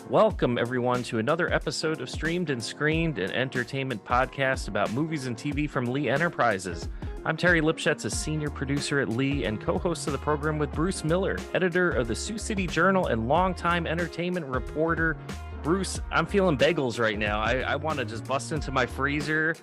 Welcome, everyone, to another episode of Streamed and Screened, an entertainment podcast about movies and TV from Lee Enterprises. I'm Terry Lipshetz, a senior producer at Lee and co-host of the program with Bruce Miller, editor of the Sioux City Journal and longtime entertainment reporter. Bruce, I'm feeling bagels right now. I want to just bust into my freezer,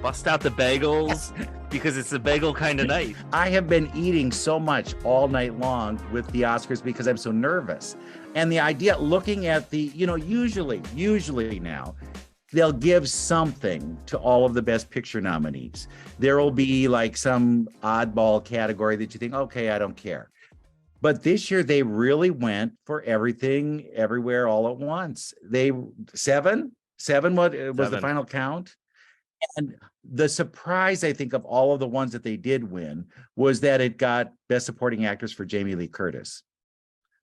bust out the bagels, because it's a bagel kind of night. I have been eating so much all night long with the Oscars because I'm so nervous. And the idea, looking at the, usually now, they'll give something to all of the Best Picture nominees. There will be like some oddball category that you think, okay, I don't care. But this year they really went for everything, everywhere, all at once. Seven was the final count. And the surprise, I think, of all of the ones that they did win was that it got Best Supporting Actress for Jamie Lee Curtis.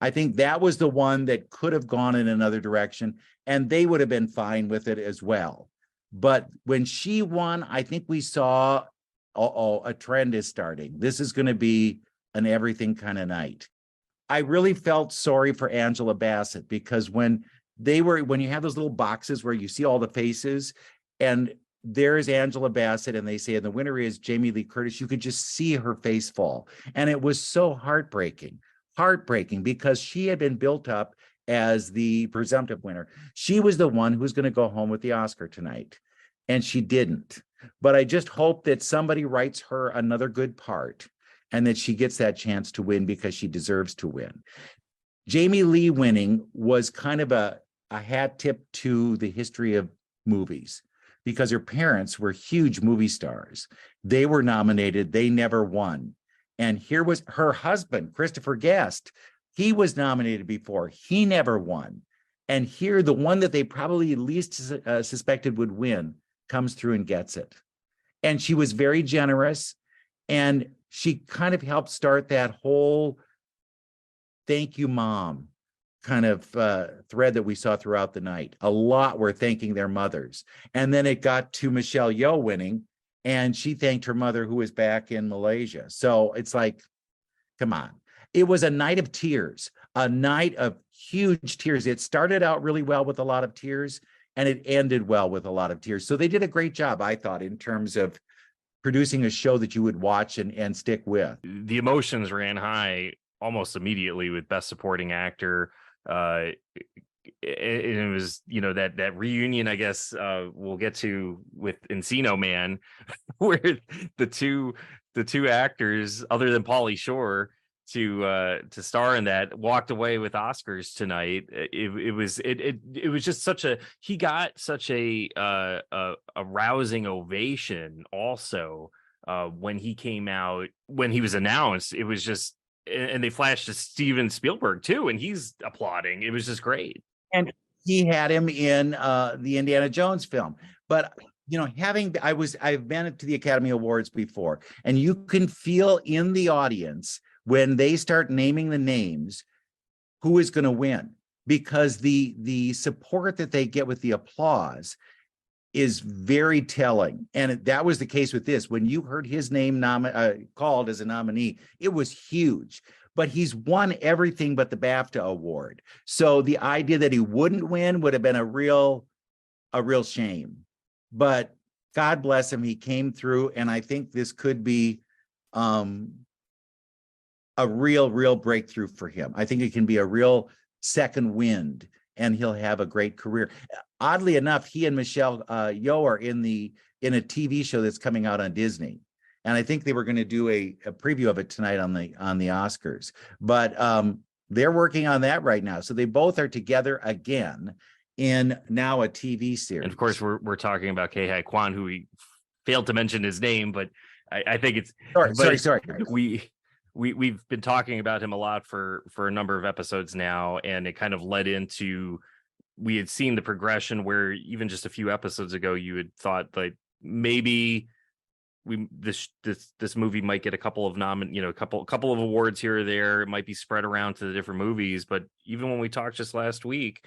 I think that was the one that could have gone in another direction, and they would have been fine with it as well. But when she won, I think we saw, a trend is starting. This is going to be an everything kind of night. I really felt sorry for Angela Bassett because when you have those little boxes where you see all the faces, and there's Angela Bassett, and they say, and the winner is Jamie Lee Curtis, you could just see her face fall. And it was so heartbreaking because she had been built up as the presumptive winner. She was the one who was going to go home with the Oscar tonight, and she didn't. But I just hope that somebody writes her another good part and that she gets that chance to win because she deserves to win. Jamie Lee winning was kind of a hat tip to the history of movies because her parents were huge movie stars. They were nominated, they never won. And here was her husband, Christopher Guest. He was nominated before. He never won. And here, the one that they probably least suspected would win comes through and gets it. And she was very generous. And she kind of helped start that whole thank you, Mom, kind of thread that we saw throughout the night. A lot were thanking their mothers. And then it got to Michelle Yeoh winning. And she thanked her mother, who was back in Malaysia. So it's like, come on. It was a night of tears, a night of huge tears. It started out really well with a lot of tears, and it ended well with a lot of tears. So they did a great job, I thought, in terms of producing a show that you would watch and stick with. The emotions ran high almost immediately with Best Supporting Actor. It was, that reunion, I guess, we'll get to with Encino Man, where the two actors, other than Pauly Shore, to star in that, walked away with Oscars tonight. It was just he got such a rousing ovation also when he came out, when he was announced. It was just, and they flashed to Steven Spielberg too, and he's applauding. It was just great. And he had him in the Indiana Jones film. But, I've been to the Academy Awards before, and you can feel in the audience when they start naming the names, who is going to win, because the support that they get with the applause is very telling. And that was the case with this. When you heard his name called as a nominee, it was huge. But he's won everything but the BAFTA award. So the idea that he wouldn't win would have been a real shame. But God bless him, he came through, and I think this could be a real breakthrough for him. I think it can be a real second wind, and he'll have a great career. Oddly enough, he and Michelle Yeoh are in a TV show that's coming out on Disney. And I think they were going to do a preview of it tonight on the Oscars. But they're working on that right now. So they both are together again in now a TV series. And of course, we're talking about Ke Huy Quan, who we failed to mention his name, but I think it's sorry. We've been talking about him a lot for a number of episodes now, and it kind of led into, we had seen the progression where even just a few episodes ago you had thought like maybe this movie might get a couple of couple of awards here or there. It might be spread around to the different movies, but even when we talked just last week,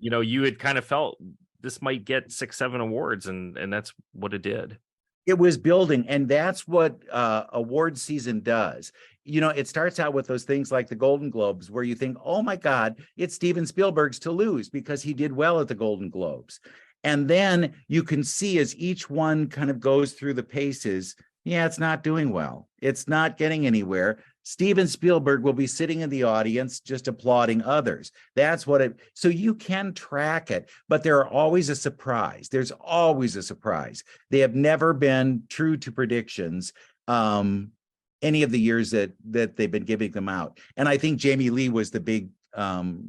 you had kind of felt this might get 6-7 awards, and that's what it did. It was building, and that's what award season does. It starts out with those things like the Golden Globes, where you think, oh my God, it's Steven Spielberg's to lose because he did well at the Golden Globes. And then you can see as each one kind of goes through the paces, yeah, it's not doing well. It's not getting anywhere. Steven Spielberg will be sitting in the audience just applauding others. That's what it, so you can track it, but there are always a surprise. There's always a surprise. They have never been true to predictions any of the years that they've been giving them out. And I think Jamie Lee was the big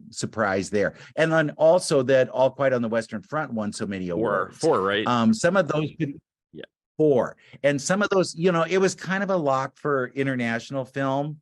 surprise there. And then also that All Quiet on the Western Front won so many awards. Four, right? Some of those four. And some of those, it was kind of a lock for international film,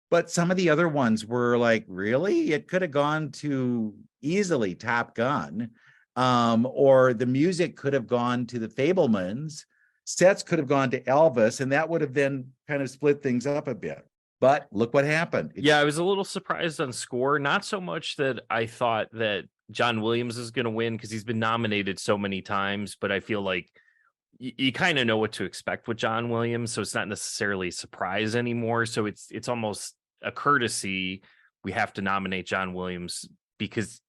but some of the other ones were like, really? It could have gone to easily Top Gun, or the music could have gone to the Fabelmans, sets could have gone to Elvis, and that would have then kind of split things up a bit. But look what happened. Yeah, I was a little surprised on score. Not so much that I thought that John Williams is going to win because he's been nominated so many times, but I feel like you kind of know what to expect with John Williams, so it's not necessarily a surprise anymore. So it's almost a courtesy. We have to nominate John Williams because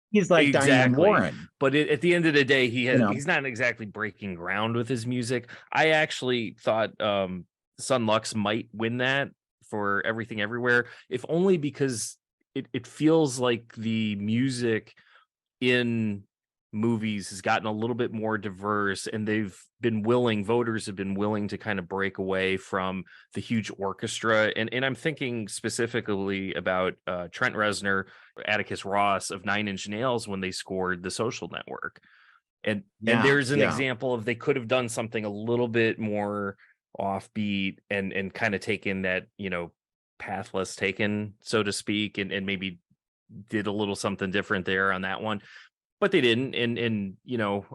he's like Diane Warren. But at the end of the day, he's not exactly breaking ground with his music. I actually thought Sun Lux might win that for Everything Everywhere, if only because it feels like the music in movies has gotten a little bit more diverse, and voters have been willing to kind of break away from the huge orchestra. And I'm thinking specifically about Trent Reznor, Atticus Ross of Nine Inch Nails when they scored The Social Network. And there's an example of they could have done something a little bit more offbeat and kind of taken that, path less taken, so to speak, and maybe did a little something different there on that one. But they didn't, and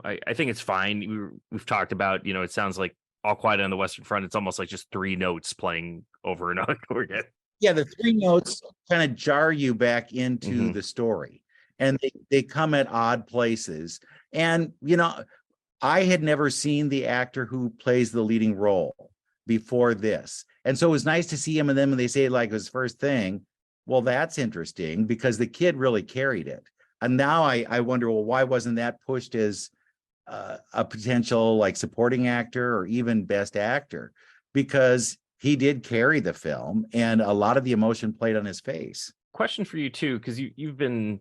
I think it's fine. We've talked about, it sounds like All Quiet on the Western Front. It's almost like just three notes playing over and over again. Yeah, the three notes kind of jar you back into the story, and they come at odd places. And I had never seen the actor who plays the leading role before this, and so it was nice to see him. And then when they say like his first thing, well, that's interesting because the kid really carried it. And now I wonder, well, why wasn't that pushed as a potential like supporting actor or even best actor? Because he did carry the film, and a lot of the emotion played on his face. Question for you too, because you've been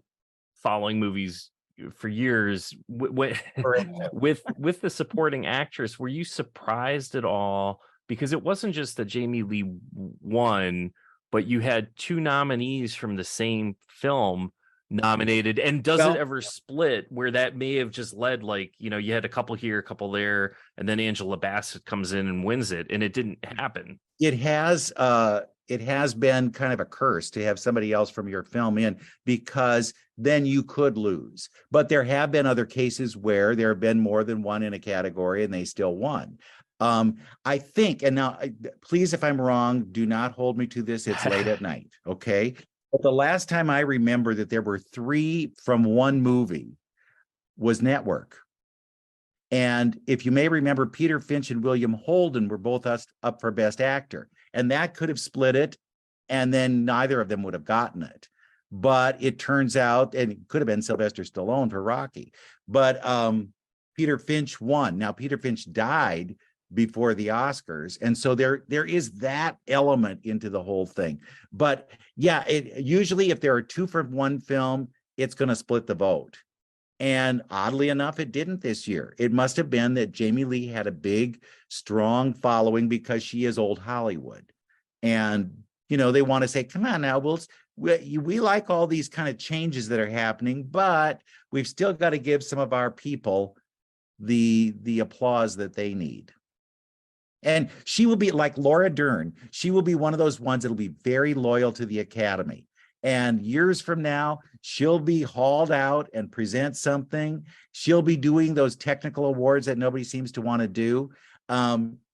following movies for years. With the supporting actress, were you surprised at all? Because it wasn't just that Jamie Lee won, but you had two nominees from the same film nominated. And does it ever split where that may have just led, like, you had a couple here, a couple there, and then Angela Bassett comes in and wins it, and it didn't happen? It has been kind of a curse to have somebody else from your film in, because then you could lose. But there have been other cases where there have been more than one in a category and they still won. I think, and now please, if I'm wrong, do not hold me to this. It's late at night. Okay. But the last time I remember that there were three from one movie was Network. And if you may remember, Peter Finch and William Holden were both up for Best Actor. And that could have split it, and then neither of them would have gotten it. But it turns out, and it could have been Sylvester Stallone for Rocky, but Peter Finch won. Now, Peter Finch died before the Oscars, and so there is that element into the whole thing. But yeah, usually if there are two from one film, it's going to split the vote. And oddly enough, it didn't this year. It must have been that Jamie Lee had a big, strong following because she is old Hollywood. And, they want to say, come on now, we like all these kind of changes that are happening, but we've still got to give some of our people the applause that they need. And she will be like Laura Dern. She will be one of those ones that'll be very loyal to the Academy. And years from now, she'll be hauled out and present something. She'll be doing those technical awards that nobody seems to want to do.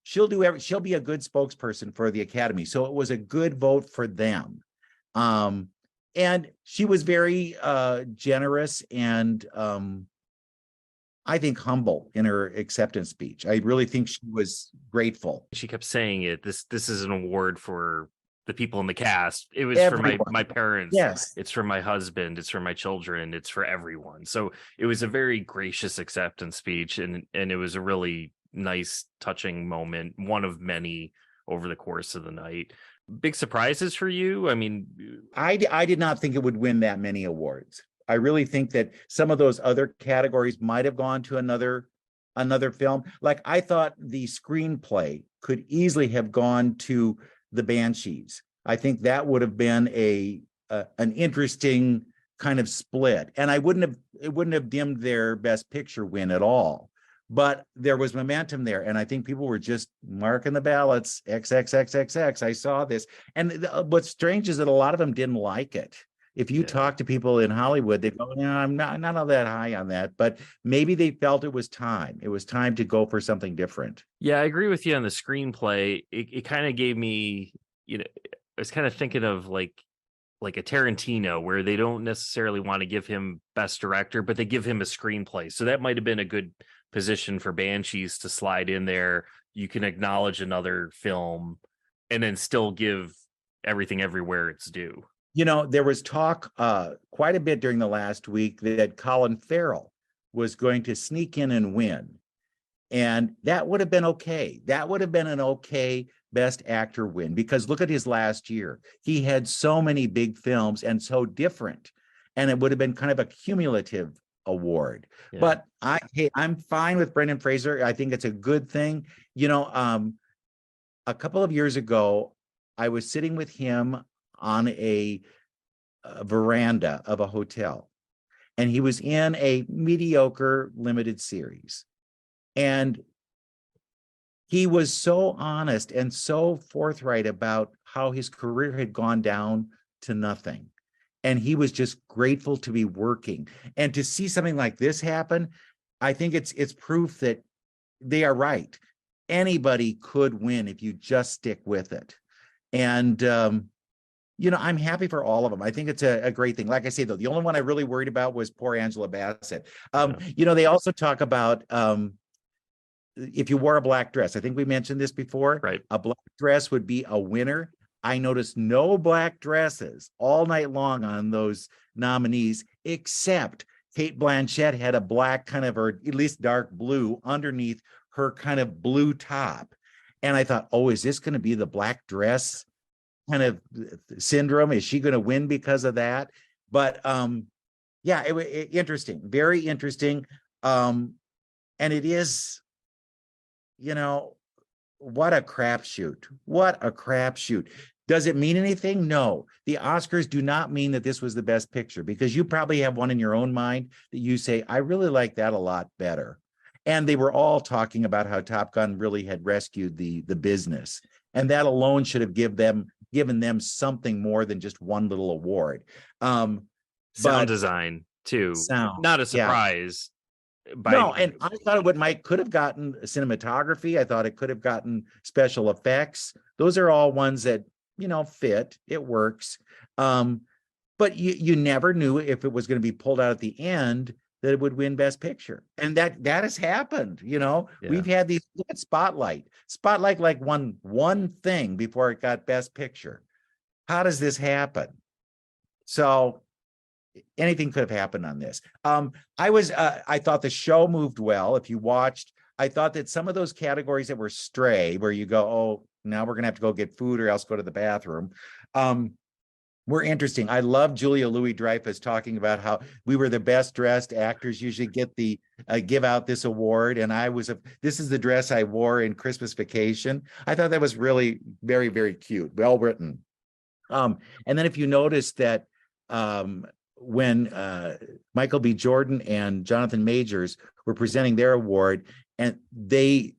She'll be a good spokesperson for the Academy. So it was a good vote for them. And she was very generous and I think, humble in her acceptance speech. I really think she was grateful. She kept saying it. This is an award for the people in the cast. It was for Everyone. my parents. Yes. It's for my husband. It's for my children. It's for everyone. So it was a very gracious acceptance speech, and it was a really nice, touching moment. One of many over the course of the night. Big surprises for you? I mean, I did not think it would win that many awards. I really think that some of those other categories might have gone to another film. Like, I thought the screenplay could easily have gone to The Banshees. I think that would have been an interesting kind of split, and it wouldn't have dimmed their Best Picture win at all. But there was momentum there, and I think people were just marking the ballots. XXXXX. I saw this, and what's strange is that a lot of them didn't like it. If you talk to people in Hollywood, they go, "No, I'm not all that high on that." But maybe they felt it was time. It was time to go for something different. Yeah, I agree with you on the screenplay. It kind of gave me, I was kind of thinking of like a Tarantino, where they don't necessarily want to give him Best Director, but they give him a screenplay. So that might have been a good position for Banshees to slide in there. You can acknowledge another film and then still give Everything Everywhere its due. There was talk quite a bit during the last week that Colin Farrell was going to sneak in and win. And that would have been okay. That would have been an okay Best Actor win, because look at his last year. He had so many big films and so different. And it would have been kind of a cumulative award. Yeah. But I'm fine with Brendan Fraser. I think it's a good thing. A couple of years ago, I was sitting with him on a veranda of a hotel, and he was in a mediocre limited series, and he was so honest and so forthright about how his career had gone down to nothing, and he was just grateful to be working. And to see something like this happen, I think it's proof that they are right. Anybody could win if you just stick with it. And I'm happy for all of them. I think it's a great thing. Like I say, though, the only one I really worried about was poor Angela Bassett. They also talk about if you wore a black dress. I think we mentioned this before. Right. A black dress would be a winner. I noticed no black dresses all night long on those nominees, except Cate Blanchett had a black kind of, or at least dark blue underneath her kind of blue top. And I thought, oh, is this going to be the black dress kind of syndrome? Is she going to win because of that? But it interesting, very interesting. And it is, what a crapshoot. What a crapshoot. Does it mean anything? No. The Oscars do not mean that this was the Best Picture, because you probably have one in your own mind that you say, I really like that a lot better. And they were all talking about how Top Gun really had rescued the business. And that alone should have given them something more than just one little award. Sound design too. Not a surprise. No, and I thought it could have gotten cinematography. I thought it could have gotten special effects. Those are all ones that, fit. It works. But you never knew if it was going to be pulled out at the end that it would win Best Picture. And that has happened. We've had these. Look at Spotlight. Spotlight won one thing before it got Best Picture. How does this happen? So anything could have happened on this. I thought the show moved well. If you watched, I thought that some of those categories that were stray, where you go, oh, now we're going to have to go get food or else go to the bathroom, were interesting. I love Julia Louis-Dreyfus talking about how we were the best dressed actors, usually get the give out this award, and this is the dress I wore in Christmas Vacation. I thought that was really very, very cute, well written. And then if you notice that when Michael B. Jordan and Jonathan Majors were presenting their award, and they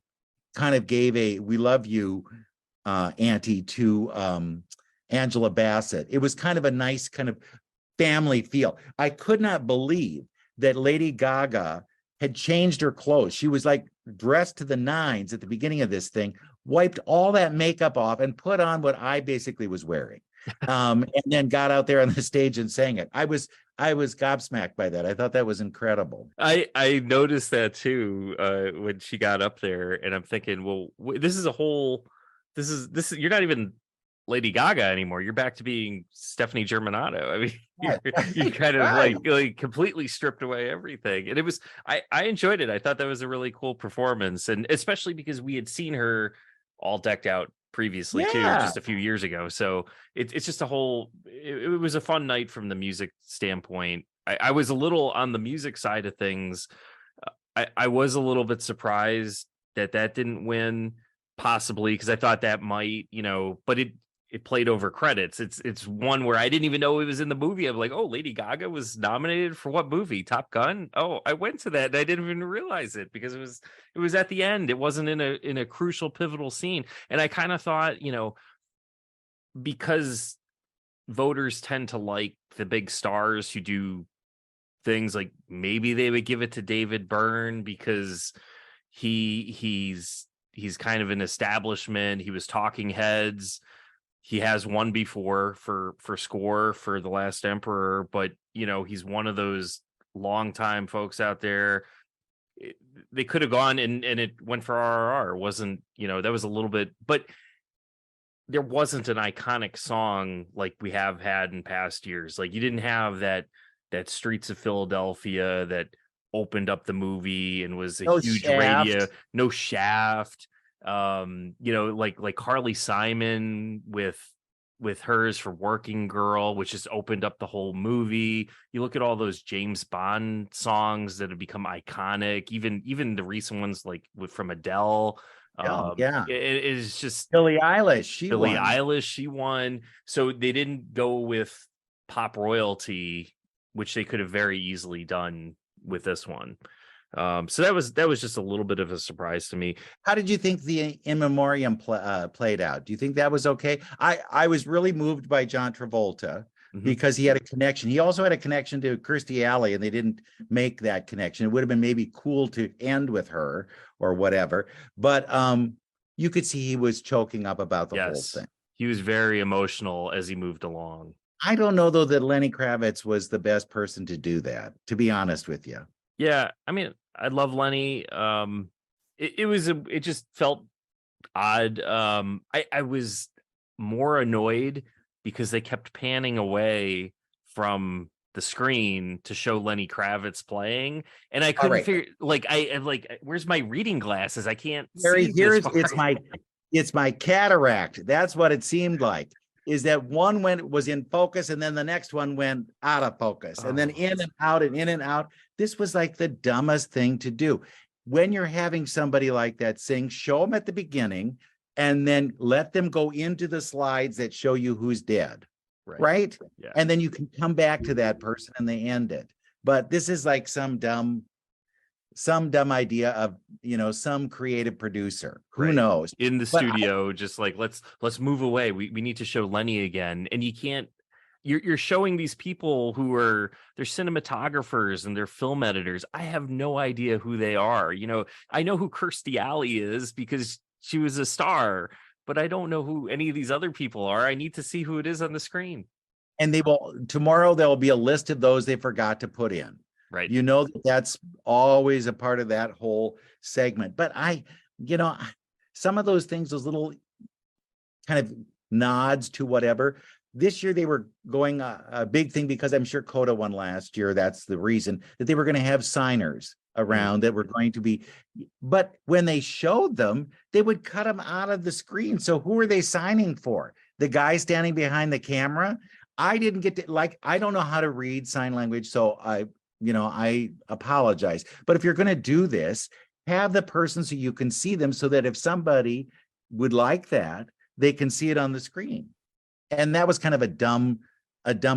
kind of gave a "We love you" ante to Angela Bassett. It was kind of a nice kind of family feel. I could not believe that Lady Gaga had changed her clothes. She was like dressed to the nines at the beginning of this thing, wiped all that makeup off and put on what I basically was wearing. and then got out there on the stage and sang it. I was gobsmacked by that. I thought that was incredible. I noticed that too when she got up there, and I'm thinking, well, this is you're not even Lady Gaga anymore. You're back to being Stephanie Germanato. I mean, you're kind of like completely stripped away everything. And it was, I enjoyed it. I thought that was a really cool performance. And especially because we had seen her all decked out previously too, just a few years ago. So it's just it was a fun night from the music standpoint. I was a little on the music side of things. I was a little bit surprised that didn't win, possibly because I thought that might, but it played over credits. It's one where I didn't even know it was in the movie. I'm like, oh, Lady Gaga was nominated for what movie? Top Gun? Oh, I went to that and I didn't even realize it because it was at the end. It wasn't in a crucial, pivotal scene. And I kind of thought, because voters tend to like the big stars who do things, like maybe they would give it to David Byrne because he's kind of an establishment. He was Talking Heads. He has won before for score for The Last Emperor, but he's one of those longtime folks out there. They could have gone and it went for RRR. It wasn't, that was a little bit, but there wasn't an iconic song like we have had in past years. Like you didn't have that Streets of Philadelphia that opened up the movie and was a huge radio. No Shaft. Like Carly Simon with hers for Working Girl, which just opened up the whole movie. You look at all those James Bond songs that have become iconic, even the recent ones like from Adele. It is just Billie Eilish. She won. So they didn't go with pop royalty, which they could have very easily done with this one. So that was just a little bit of a surprise to me. How did you think the In Memoriam played out? Do you think that was okay? I was really moved by John Travolta because he had a connection. He also had a connection to Kirstie Alley, and they didn't make that connection. It would have been maybe cool to end with her or whatever, but you could see he was choking up about the whole thing. He was very emotional as he moved along. I don't know though that Lenny Kravitz was the best person to do that, to be honest with you. Yeah, I mean, I love Lenny. It just felt odd. I was more annoyed because they kept panning away from the screen to show Lenny Kravitz playing, and I couldn't figure. Where's my reading glasses? I can't. It's my cataract. That's what it seemed like. Is that one was in focus and then the next one went out of focus and then in and out and in and out. This was like the dumbest thing to do. When you're having somebody like that sing, show them at the beginning and then let them go into the slides that show you who's dead. Right? Yeah. And then you can come back to that person and they end it. But this is like some dumb idea of some creative producer who knows in the studio, just like let's move away. We need to show Lenny again, and you can't. You're showing these people who they're cinematographers and they're film editors. I have no idea who they are. I know who Kirstie Alley is because she was a star, but I don't know who any of these other people are. I need to see who it is on the screen. And tomorrow there will be a list of those they forgot to put in. Right. That's always a part of that whole segment. But some of those things, those little kind of nods to whatever. This year they were going a big thing because I'm sure Coda won last year. That's the reason that they were going to have signers around that were going to be. But when they showed them, they would cut them out of the screen. So who are they signing for? The guy standing behind the camera? I didn't get to I don't know how to read sign language. So I apologize. But if you're going to do this, have the person so you can see them so that if somebody would like that, they can see it on the screen. And that was kind of a dumb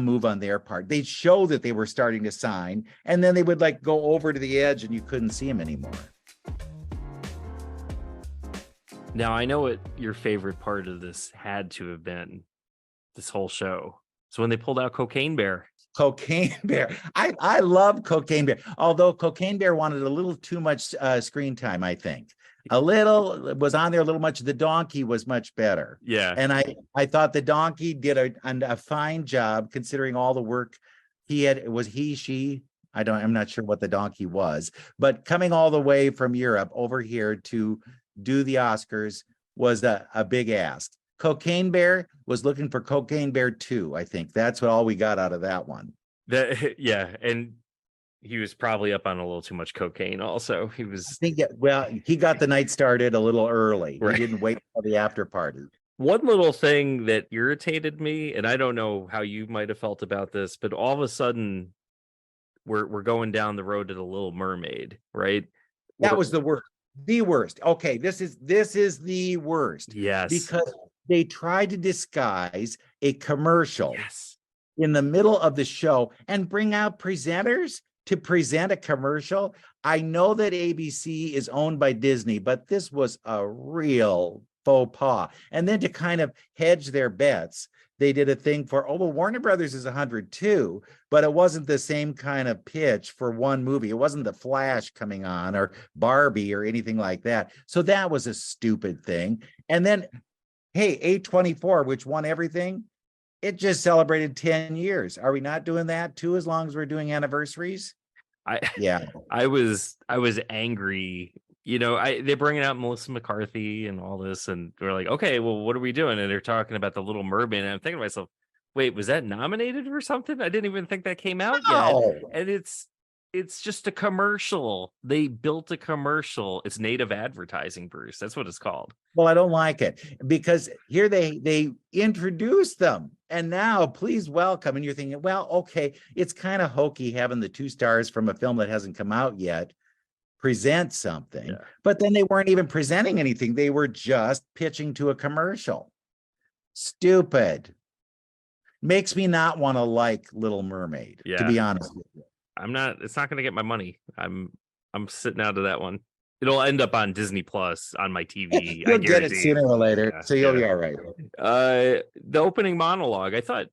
move on their part. They'd show that they were starting to sign, and then they would go over to the edge and you couldn't see them anymore. Now, I know what your favorite part of this had to have been, this whole show. So when they pulled out Cocaine Bear. Cocaine Bear. I love Cocaine Bear. Although Cocaine Bear wanted a little too much screen time, I think. was on there a little much. The donkey was much better. Yeah. And I thought the donkey did a fine job considering all the work he had. Was he, she? I'm not sure what the donkey was, but coming all the way from Europe over here to do the Oscars was a big ask. Cocaine Bear was looking for Cocaine Bear 2, I think. That's all we got out of that one. Yeah, and he was probably up on a little too much cocaine also. He got the night started a little early. Right. He didn't wait for the after party. One little thing that irritated me, and I don't know how you might have felt about this, but all of a sudden we're going down the road to the Little Mermaid, right? That was the worst. The worst. Okay, this is the worst. Yes. Because they tried to disguise a commercial yes. in the middle of the show and bring out presenters to present a commercial. I know that ABC is owned by Disney, but this was a real faux pas. And then to kind of hedge their bets, they did a thing for, Warner Brothers is 102, but it wasn't the same kind of pitch for one movie. It wasn't The Flash coming on or Barbie or anything like that. So that was a stupid thing. And then, hey, A24, which won everything, it just celebrated 10 years. Are we not doing that too, as long as we're doing anniversaries? I was angry. They're bringing out Melissa McCarthy and all this, and we're like, okay, well, what are we doing? And they're talking about the Little Mermaid, and I'm thinking to myself, wait, was that nominated for something? I didn't even think that came out yet. And it's just a commercial. They built a commercial. It's native advertising, Bruce. That's what it's called. Well, I don't like it because here they introduced them, and now please welcome. And you're thinking, well, okay, it's kind of hokey having the 2 stars from a film that hasn't come out yet present something. Yeah. But then they weren't even presenting anything. They were just pitching to a commercial. Stupid. Makes me not want to like Little Mermaid, to be honest with you. It's not going to get my money. I'm sitting out of that one. It'll end up on Disney Plus on my TV. You'll get it sooner or later, so you'll be all right. The opening monologue, I thought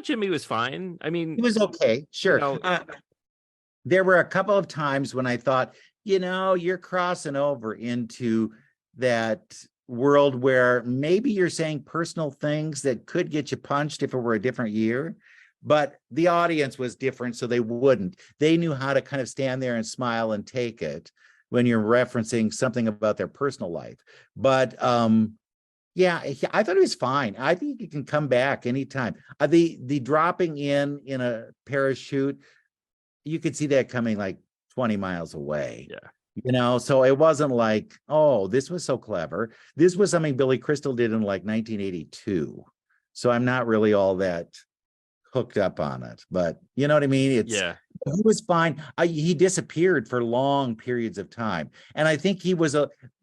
Jimmy was fine. I mean, he was okay, sure. There were a couple of times when I thought, you're crossing over into that world where maybe you're saying personal things that could get you punched if it were a different year. But the audience was different, so they wouldn't. They knew how to kind of stand there and smile and take it when you're referencing something about their personal life. But I thought it was fine. I think you can come back anytime. The dropping in a parachute, you could see that coming like 20 miles away. Yeah. So it wasn't like, this was so clever. This was something Billy Crystal did in like 1982. So I'm not really all that hooked up on it, but you know what I mean? He was fine. He disappeared for long periods of time. And I think he was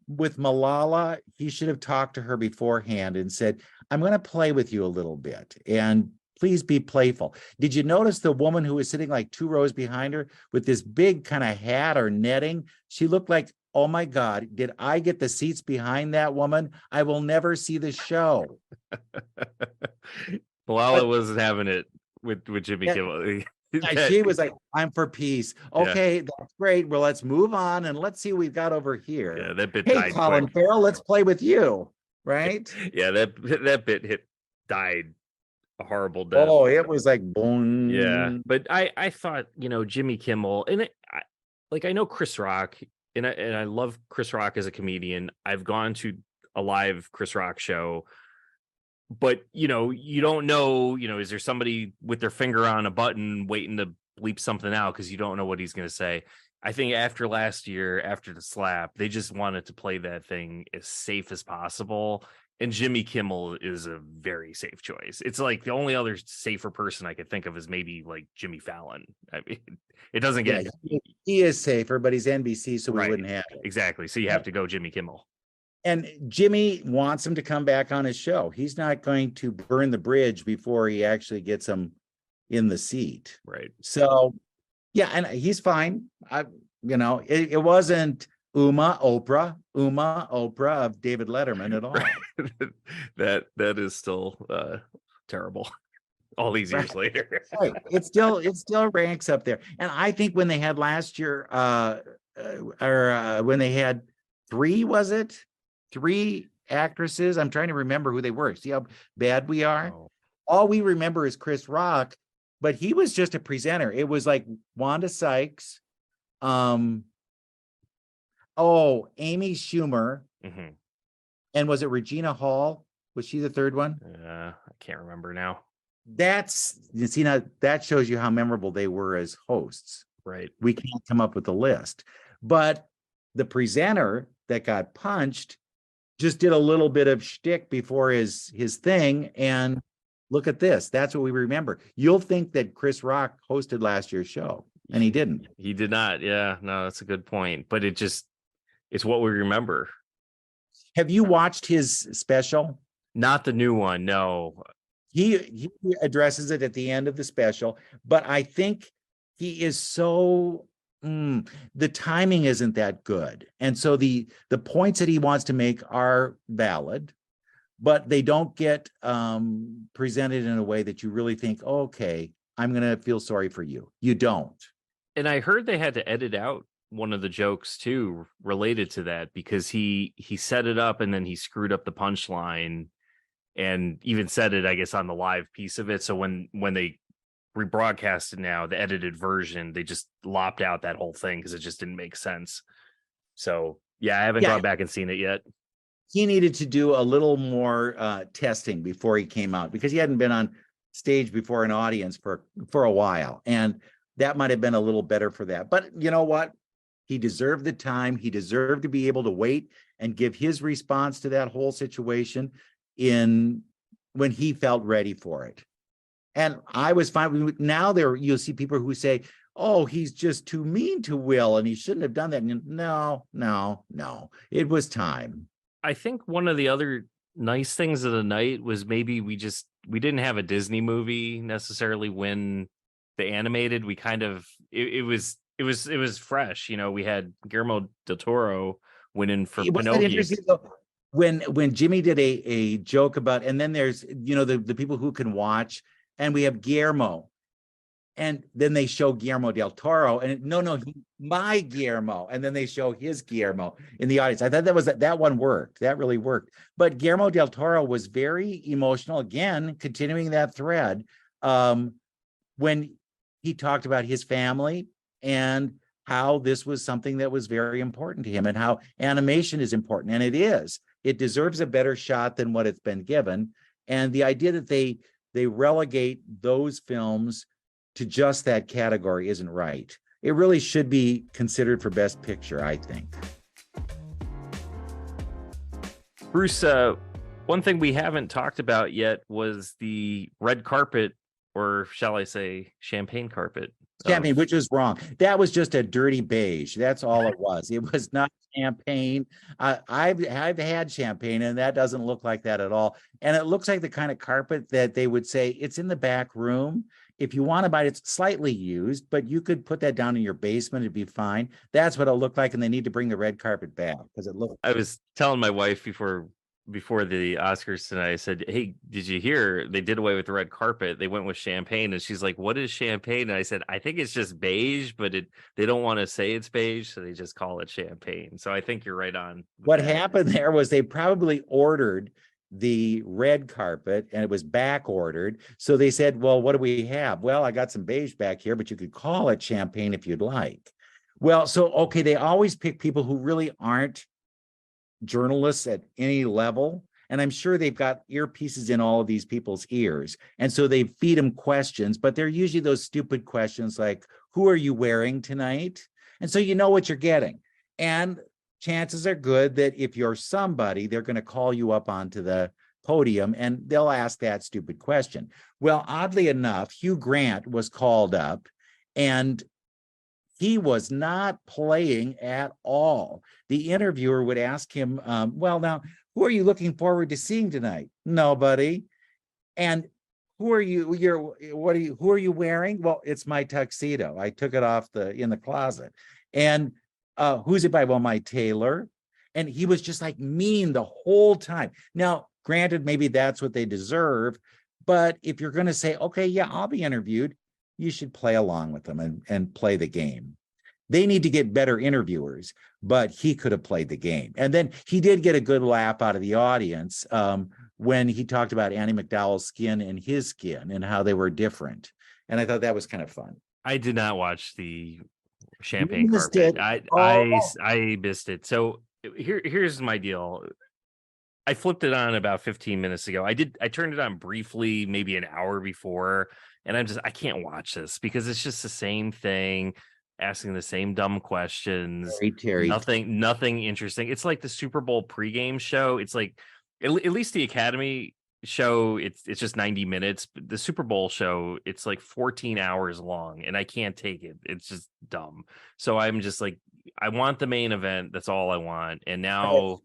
with Malala, he should have talked to her beforehand and said, I'm going to play with you a little bit and please be playful. Did you notice the woman who was sitting like 2 rows behind her with this big kind of hat or netting? She looked like, oh my God, did I get the seats behind that woman? I will never see the show. Malala wasn't having it with Jimmy Kimmel. She was like, I'm for peace. Okay, that's great. Well, let's move on and let's see what we've got over here. Yeah, that bit died. Hey, Colin Farrell, let's play with you. Right? Yeah, that bit died a horrible death. Oh, it was like boom. Yeah, but I thought, Jimmy Kimmel, and I know Chris Rock, and I love Chris Rock as a comedian. I've gone to a live Chris Rock show. But, you don't know, is there somebody with their finger on a button waiting to bleep something out because you don't know what he's going to say. I think after last year, after the slap, they just wanted to play that thing as safe as possible. And Jimmy Kimmel is a very safe choice. It's like the only other safer person I could think of is maybe like Jimmy Fallon. I mean, it doesn't get... He is safer, but he's NBC, so we wouldn't have it. Exactly. So you have to go Jimmy Kimmel. And Jimmy wants him to come back on his show. He's not going to burn the bridge before he actually gets him in the seat. Right. So, and he's fine. It wasn't Oprah of David Letterman at all. That is still terrible. All these years later. Right. It still ranks up there. And I think when they had last year, when they had three, was it? Three actresses. I'm trying to remember who they were. See how bad we are? Oh. All we remember is Chris Rock, but he was just a presenter. It was like Wanda Sykes, Amy Schumer, Mhm. and was it Regina Hall? Was she the third one? I can't remember now. That's, you see, now that shows you how memorable they were as hosts. Right. We can't come up with a list, but the presenter that got punched just did a little bit of shtick before his thing, and look at this. That's what we remember. You'll think that Chris Rock hosted last year's show, and he didn't. He did not. Yeah, no, that's a good point. But it's what we remember. Have you watched his special? Not the new one. No. He addresses it at the end of the special, but I think he is so the timing isn't that good. And so the points that he wants to make are valid, but they don't get presented in a way that you really think, oh, okay, I'm going to feel sorry for you. You don't. And I heard they had to edit out one of the jokes too related to that, because he set it up and then he screwed up the punchline, and even said it, I guess, on the live piece of it. So when they rebroadcasted now, the edited version, they just lopped out that whole thing because it just didn't make sense. So yeah, I haven't gone back and seen it yet. He needed to do a little more testing before he came out, because he hadn't been on stage before an audience for a while, and that might have been a little better for that. But you know what? He deserved the time. He deserved to be able to wait and give his response to that whole situation when he felt ready for it. And I was fine. Now you'll see people who say, oh, he's just too mean to Will and he shouldn't have done that. And no, it was time. I think one of the other nice things of the night was maybe we didn't have a Disney movie necessarily win the animated. We kind of, it was fresh. You know, we had Guillermo del Toro winning for Pinocchio. When Jimmy did a joke about, and then there's, the people who can watch, and we have Guillermo, and then they show Guillermo del Toro, and my Guillermo, and then they show his Guillermo in the audience. I thought that one worked. That really worked. But Guillermo del Toro was very emotional. Again, continuing that thread, when he talked about his family and how this was something that was very important to him, and how animation is important, and it is. It deserves a better shot than what it's been given. And the idea that they relegate those films to just that category isn't right. It really should be considered for Best Picture, I think. Bruce, one thing we haven't talked about yet was the red carpet, or shall I say champagne carpet. Champagne, which was wrong. That was just a dirty beige. That's all it was. It was not champagne. I've had champagne, and that doesn't look like that at all. And it looks like the kind of carpet that they would say it's in the back room. If you want to buy it, it's slightly used, but you could put that down in your basement. It'd be fine. That's what it looked like. And they need to bring the red carpet back because it looked. I was telling my wife before the Oscars tonight, I said, hey, did you hear they did away with the red carpet? They went with champagne. And she's like, what is champagne? And I said, I think it's just beige, but they don't want to say it's beige, so they just call it champagne. So I think you're right on. What happened there was they probably ordered the red carpet and it was back ordered. So they said, well, what do we have? Well, I got some beige back here, but you could call it champagne if you'd like. Well, so, okay, they always pick people who really aren't journalists at any level, and I'm sure they've got earpieces in all of these people's ears, and so they feed them questions, but they're usually those stupid questions like, who are you wearing tonight? And so you know what you're getting, and chances are good that if you're somebody, they're going to call you up onto the podium and they'll ask that stupid question. Well, oddly enough, Hugh Grant was called up, and he was not playing at all. The interviewer would ask him, well, now, who are you looking forward to seeing tonight? Nobody. And who are you wearing? Well, it's my tuxedo. I took it off in the closet. And who's it by? Well, my tailor. And he was just like mean the whole time. Now, granted, maybe that's what they deserve. But if you're going to say, okay, yeah, I'll be interviewed, you should play along with them and play the game. They need to get better interviewers, but he could have played the game. And then he did get a good laugh out of the audience when he talked about Annie McDowell's skin and his skin and how they were different. And I thought that was kind of fun. I did not watch the champagne missed carpet. it. I missed it. So here's my deal. I flipped it on about 15 minutes ago. I turned it on briefly, maybe an hour before, and I can't watch this because it's just the same thing, asking the same dumb questions. Terry. Nothing interesting. It's like the Super Bowl pregame show. It's like at least the Academy show, it's just 90 minutes. But the Super Bowl show, it's like 14 hours long, and I can't take it. It's just dumb. So I'm just like, I want the main event. That's all I want. And now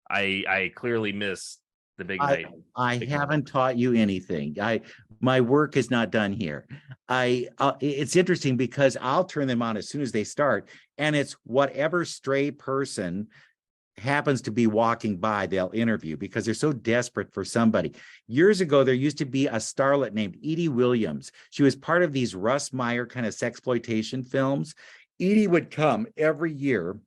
I clearly missed the big night. I haven't taught you anything. My work is not done here. It's interesting because I'll turn them on as soon as they start, and it's whatever stray person happens to be walking by, they'll interview because they're so desperate for somebody. Years ago, there used to be a starlet named Edie Williams. She was part of these Russ Meyer kind of sexploitation films. Edie would come every year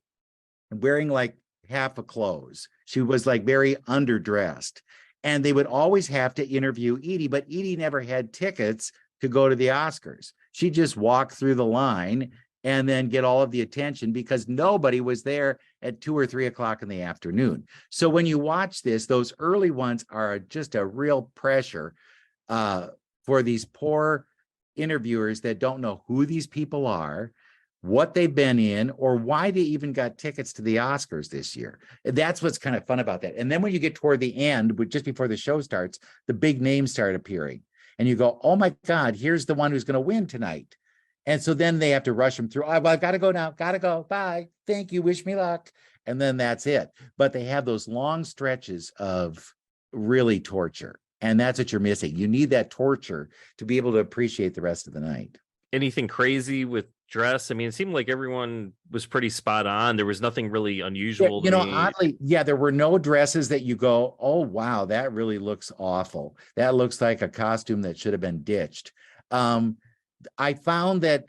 wearing like half of clothes. She was like very underdressed, and they would always have to interview Edie, but Edie never had tickets to go to the Oscars. She'd just walk through the line and then get all of the attention because nobody was there at 2 or 3 o'clock in the afternoon. So when you watch this, those early ones are just a real pressure for these poor interviewers that don't know who these people are, what they've been in, or why they even got tickets to the Oscars this year. That's what's kind of fun about that. And then when you get toward the end, just before the show starts, the big names start appearing. And you go, oh my God, here's the one who's going to win tonight. And so then they have to rush them through. Oh, well, I've got to go now. Got to go. Bye. Thank you. Wish me luck. And then that's it. But they have those long stretches of really torture. And that's what you're missing. You need that torture to be able to appreciate the rest of the night. Anything crazy with dress? I mean, it seemed like everyone was pretty spot on. There was nothing really unusual. Yeah, oddly, there were no dresses that you go, oh, wow, that really looks awful. That looks like a costume that should have been ditched. I found that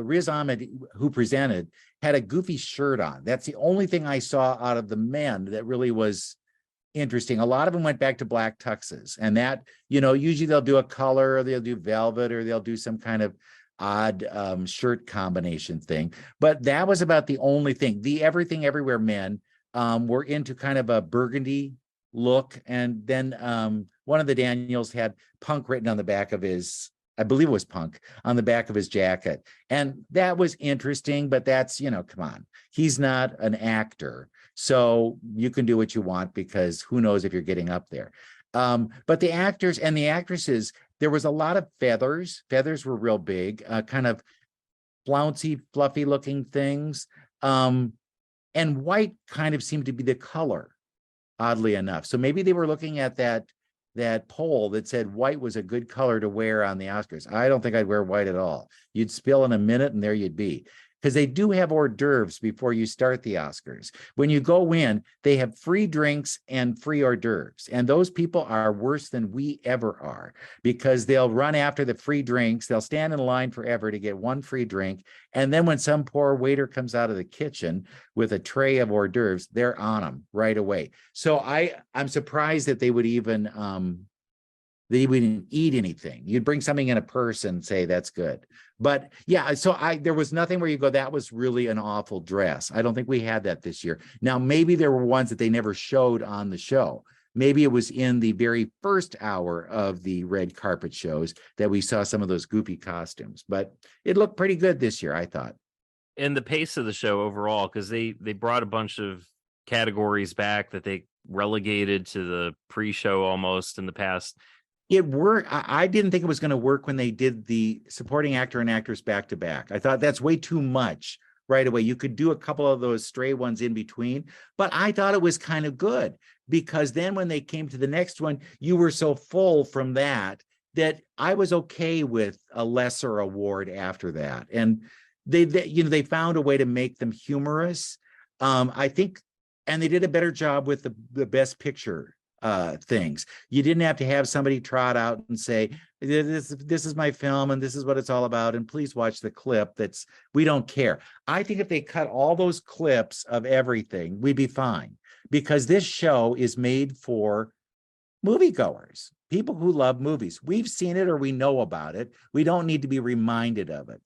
Riz Ahmed, who presented, had a goofy shirt on. That's the only thing I saw out of the men that really was interesting. A lot of them went back to black tuxes, and that, usually they'll do a color, or they'll do velvet, or they'll do some kind of odd shirt combination thing. But that was about the only thing. The Everything Everywhere men were into kind of a burgundy look, and then one of the Daniels had punk written on the back of his, I believe it was punk, on the back of his jacket. And that was interesting, but that's, come on. He's not an actor. So you can do what you want because who knows if you're getting up there. But the actors and the actresses, there was a lot of feathers. Feathers were real big, kind of flouncy, fluffy looking things. And white kind of seemed to be the color, oddly enough. So maybe they were looking at that poll that said white was a good color to wear on the Oscars. I don't think I'd wear white at all. You'd spill in a minute and there you'd be. Because they do have hors d'oeuvres before you start the Oscars. When you go in, they have free drinks and free hors d'oeuvres. And those people are worse than we ever are because they'll run after the free drinks. They'll stand in line forever to get one free drink. And then when some poor waiter comes out of the kitchen with a tray of hors d'oeuvres, they're on them right away. So I'm surprised that they would even they wouldn't eat anything. You'd bring something in a purse and say, that's good. But yeah, so there was nothing where you go, that was really an awful dress. I don't think we had that this year. Now, maybe there were ones that they never showed on the show. Maybe it was in the very first hour of the red carpet shows that we saw some of those goofy costumes, but it looked pretty good this year, I thought. And the pace of the show overall, because they brought a bunch of categories back that they relegated to the pre-show almost in the past. It worked. I didn't think it was going to work when they did the supporting actor and actress back to back. I thought that's way too much right away. You could do a couple of those stray ones in between, but I thought it was kind of good because then when they came to the next one, you were so full from that I was okay with a lesser award after that. And they found a way to make them humorous. I think, and they did a better job with the best picture things. You didn't have to have somebody trot out and say, this is my film and this is what it's all about, and please watch the clip. We don't care. I think if they cut all those clips of everything, we'd be fine, because this show is made for moviegoers, people who love movies. We've seen it or we know about it. We don't need to be reminded of it.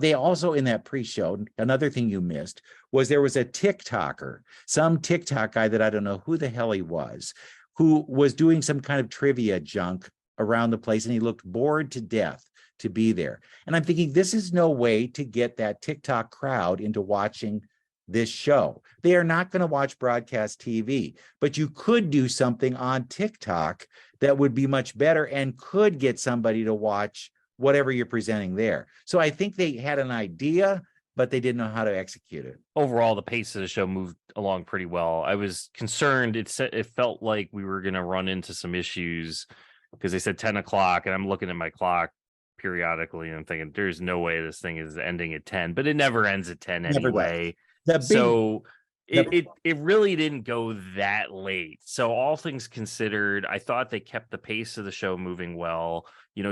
They also, in that pre-show, another thing you missed was there was a TikToker, some TikTok guy that I don't know who the hell he was, who was doing some kind of trivia junk around the place, and he looked bored to death to be there. And I'm thinking, this is no way to get that TikTok crowd into watching this show. They are not going to watch broadcast TV, but you could do something on TikTok that would be much better and could get somebody to watch whatever you're presenting there. So I think they had an idea, but they didn't know how to execute it. Overall, the pace of the show moved along pretty well. I was concerned. It felt like we were going to run into some issues because they said 10 o'clock, and I'm looking at my clock periodically and I'm thinking, there's no way this thing is ending at 10, but it never ends at 10 anyway. It really didn't go that late. So all things considered, I thought they kept the pace of the show moving well.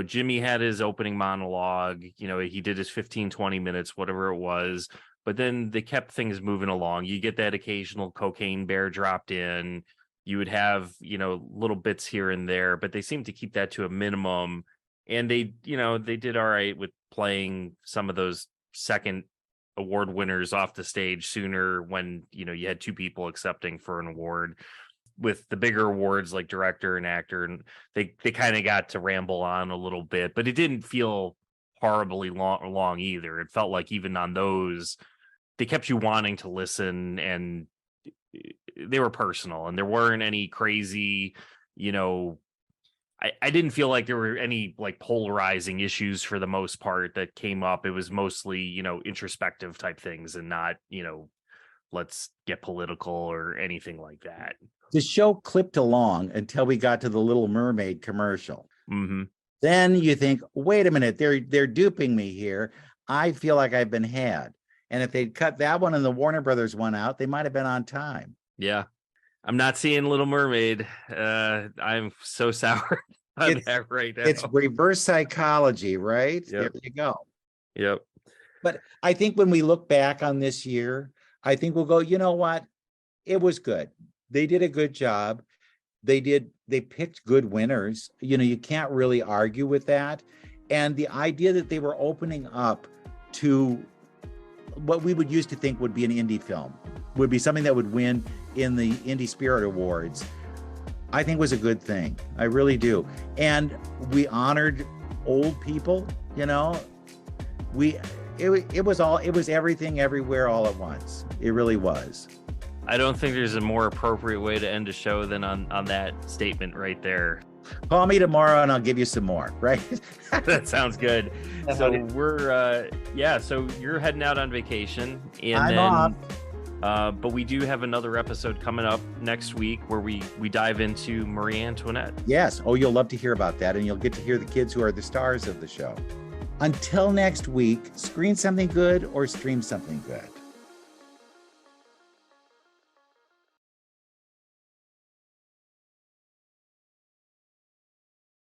Jimmy had his opening monologue, he did his 15-20 minutes, whatever it was, but then they kept things moving along. You get that occasional cocaine bear dropped in. You would have, little bits here and there, but they seemed to keep that to a minimum. And they did all right with playing some of those second award winners off the stage sooner when, you had two people accepting for an award. With the bigger awards like director and actor, and they kind of got to ramble on a little bit, but it didn't feel horribly long either. It felt like even on those, they kept you wanting to listen, and they were personal, and there weren't any crazy, I didn't feel like there were any like polarizing issues for the most part that came up. It was mostly, introspective type things, and not, let's get political or anything like that. The show clipped along until we got to the Little Mermaid commercial. Mm-hmm. Then you think, wait a minute, they're duping me here. I feel like I've been had. And if they'd cut that one and the Warner Brothers one out, they might have been on time. Yeah. I'm not seeing Little Mermaid. I'm so sour on that right now. It's reverse psychology, right? Yep. There you go. Yep. But I think when we look back on this year, I think we'll go, you know what? It was good. They did a good job. They picked good winners. You can't really argue with that. And the idea that they were opening up to what we would used to think would be an indie film, would be something that would win in the Indie Spirit Awards, I think was a good thing. I really do. And we honored old people, it was everything everywhere all at once. It really was. I don't think there's a more appropriate way to end a show than on that statement right there. Call me tomorrow and I'll give you some more, right? That sounds good. So we're so you're heading out on vacation, and I'm off. But we do have another episode coming up next week where we dive into Marie Antoinette. Yes. Oh, you'll love to hear about that, and you'll get to hear the kids who are the stars of the show. Until next week, screen something good or stream something good.